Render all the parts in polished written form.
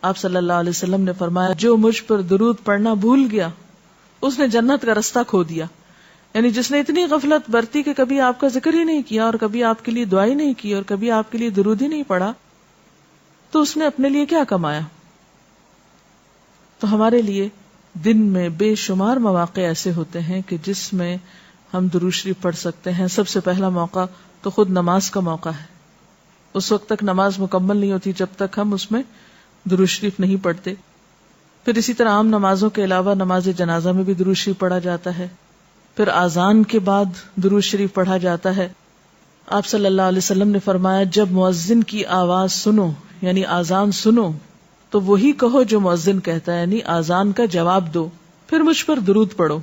آپ صلی اللہ علیہ وسلم نے فرمایا جو مجھ پر درود پڑھنا بھول گیا اس نے جنت کا رستہ کھو دیا. یعنی جس نے اتنی غفلت برتی کہ کبھی آپ کا ذکر ہی نہیں کیا اور کبھی آپ کے لیے دعا ہی نہیں کی اور کبھی آپ کے لیے درود ہی نہیں پڑھا, تو اس نے اپنے لیے کیا کمایا. تو ہمارے لیے دن میں بے شمار مواقع ایسے ہوتے ہیں کہ جس میں ہم درود شریف پڑھ سکتے ہیں. سب سے پہلا موقع تو خود نماز کا موقع ہے. اس وقت تک نماز مکمل نہیں ہوتی جب تک ہم اس میں درود شریف نہیں پڑھتے. پھر اسی طرح عام نمازوں کے علاوہ نماز جنازہ میں بھی درود شریف پڑھا جاتا ہے. پھر اذان کے بعد درود شریف پڑھا جاتا ہے. آپ صلی اللہ علیہ وسلم نے فرمایا جب مؤذن کی آواز سنو یعنی اذان سنو تو وہی کہو جو مؤذن کہتا ہے, یعنی اذان کا جواب دو, پھر مجھ پر درود پڑھو.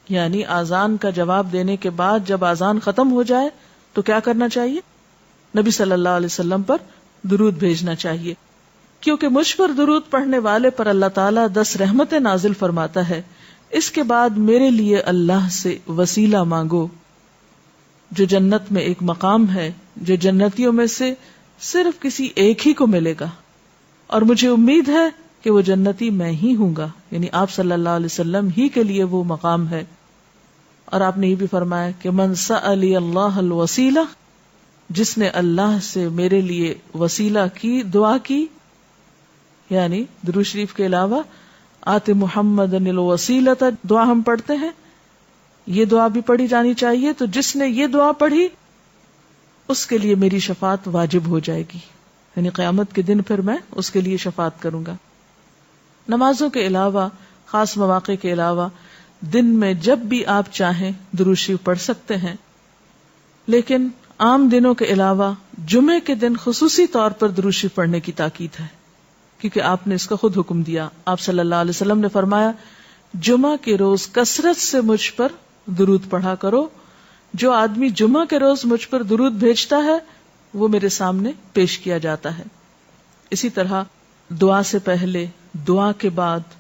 یعنی اذان کا جواب دینے کے بعد جب اذان ختم ہو جائے تو کیا کرنا چاہیے؟ نبی صلی اللہ علیہ وسلم پر درود بھیجنا چاہیے, کیونکہ مجھ پر درود پڑھنے والے پر اللہ تعالیٰ 10 رحمتیں نازل فرماتا ہے. اس کے بعد میرے لیے اللہ سے وسیلہ مانگو, جو جنت میں ایک مقام ہے جو جنتیوں میں سے صرف کسی ایک ہی کو ملے گا, اور مجھے امید ہے کہ وہ جنتی میں ہی ہوں گا. یعنی آپ صلی اللہ علیہ وسلم ہی کے لیے وہ مقام ہے. اور آپ نے یہ بھی فرمایا کہ من سألی اللہ الوسیلہ, جس نے اللہ سے میرے لیے وسیلہ کی دعا کی, یعنی درود شریف کے علاوہ آت محمد الوسیلۃ دعا ہم پڑھتے ہیں, یہ دعا بھی پڑھی جانی چاہیے. تو جس نے یہ دعا پڑھی اس کے لیے میری شفاعت واجب ہو جائے گی, یعنی قیامت کے دن پھر میں اس کے لیے شفاعت کروں گا. نمازوں کے علاوہ, خاص مواقع کے علاوہ دن میں جب بھی آپ چاہیں درود شریف پڑھ سکتے ہیں, لیکن عام دنوں کے علاوہ جمعے کے دن خصوصی طور پر درود شریف پڑھنے کی تاکید ہے, کیونکہ آپ نے اس کا خود حکم دیا. آپ صلی اللہ علیہ وسلم نے فرمایا جمعہ کے روز کثرت سے مجھ پر درود پڑھا کرو. جو آدمی جمعہ کے روز مجھ پر درود بھیجتا ہے وہ میرے سامنے پیش کیا جاتا ہے. اسی طرح دعا سے پہلے, دعا کے بعد,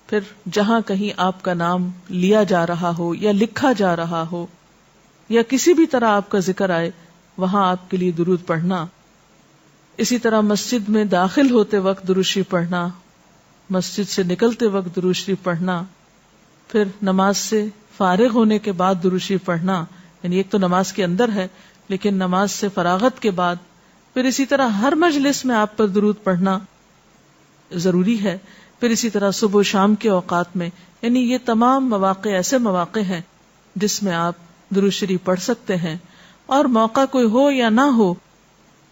پھر جہاں کہیں آپ کا نام لیا جا رہا ہو یا لکھا جا رہا ہو یا کسی بھی طرح آپ کا ذکر آئے وہاں آپ کے لیے درود پڑھنا. اسی طرح مسجد میں داخل ہوتے وقت درود شریف پڑھنا, مسجد سے نکلتے وقت درود شریف پڑھنا, پھر نماز سے فارغ ہونے کے بعد درود شریف پڑھنا. یعنی ایک تو نماز کے اندر ہے, لیکن نماز سے فراغت کے بعد, پھر اسی طرح ہر مجلس میں آپ پر درود پڑھنا ضروری ہے. پھر اسی طرح صبح و شام کے اوقات میں, یعنی یہ تمام مواقع ایسے مواقع ہیں جس میں آپ درود شریف پڑھ سکتے ہیں. اور موقع کوئی ہو یا نہ ہو,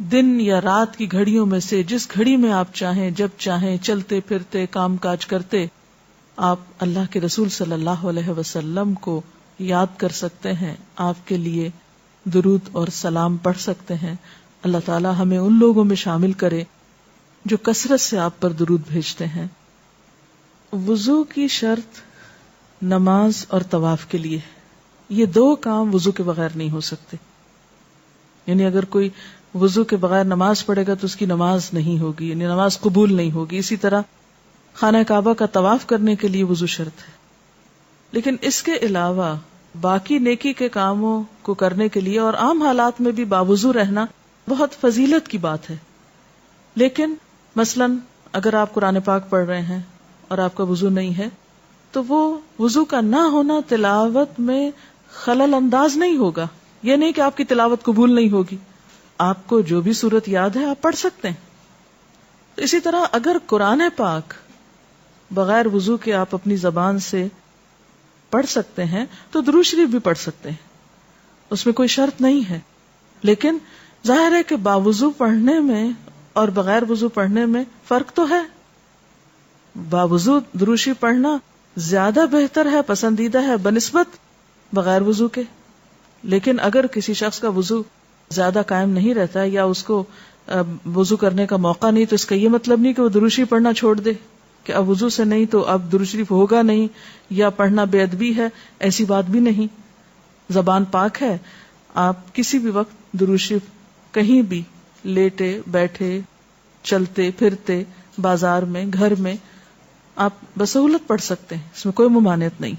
دن یا رات کی گھڑیوں میں سے جس گھڑی میں آپ چاہیں, جب چاہیں, چلتے پھرتے, کام کاج کرتے, آپ اللہ کے رسول صلی اللہ علیہ وسلم کو یاد کر سکتے ہیں, آپ کے لیے درود اور سلام پڑھ سکتے ہیں. اللہ تعالی ہمیں ان لوگوں میں شامل کرے جو کثرت سے آپ پر درود بھیجتے ہیں. وضو کی شرط نماز اور طواف کے لیے, یہ 2 کام وضو کے بغیر نہیں ہو سکتے. یعنی اگر کوئی وضو کے بغیر نماز پڑھے گا تو اس کی نماز نہیں ہوگی, یعنی نماز قبول نہیں ہوگی. اسی طرح خانہ کعبہ کا طواف کرنے کے لیے وضو شرط ہے. لیکن اس کے علاوہ باقی نیکی کے کاموں کو کرنے کے لیے اور عام حالات میں بھی باوضو رہنا بہت فضیلت کی بات ہے. لیکن مثلاً اگر آپ قرآن پاک پڑھ رہے ہیں اور آپ کا وضو نہیں ہے تو وہ وضو کا نہ ہونا تلاوت میں خلل انداز نہیں ہوگا. یہ نہیں کہ آپ کی تلاوت قبول نہیں ہوگی, آپ کو جو بھی سورت یاد ہے آپ پڑھ سکتے ہیں. اسی طرح اگر قرآن پاک بغیر وضو کے آپ اپنی زبان سے پڑھ سکتے ہیں تو درود شریف بھی پڑھ سکتے ہیں, اس میں کوئی شرط نہیں ہے. لیکن ظاہر ہے کہ باوضو پڑھنے میں اور بغیر وضو پڑھنے میں فرق تو ہے. باوضو درود شریف پڑھنا زیادہ بہتر ہے, پسندیدہ ہے بنسبت بغیر وضو کے. لیکن اگر کسی شخص کا وضو زیادہ قائم نہیں رہتا یا اس کو وضو کرنے کا موقع نہیں, تو اس کا یہ مطلب نہیں کہ وہ درود شریف پڑھنا چھوڑ دے کہ اب وضو سے نہیں تو اب درود شریف ہوگا نہیں یا پڑھنا بے ادبی ہے. ایسی بات بھی نہیں. زبان پاک ہے, آپ کسی بھی وقت درود شریف کہیں بھی لیٹے بیٹھے, چلتے پھرتے, بازار میں, گھر میں آپ بسہولت پڑھ سکتے ہیں, اس میں کوئی ممانعت نہیں.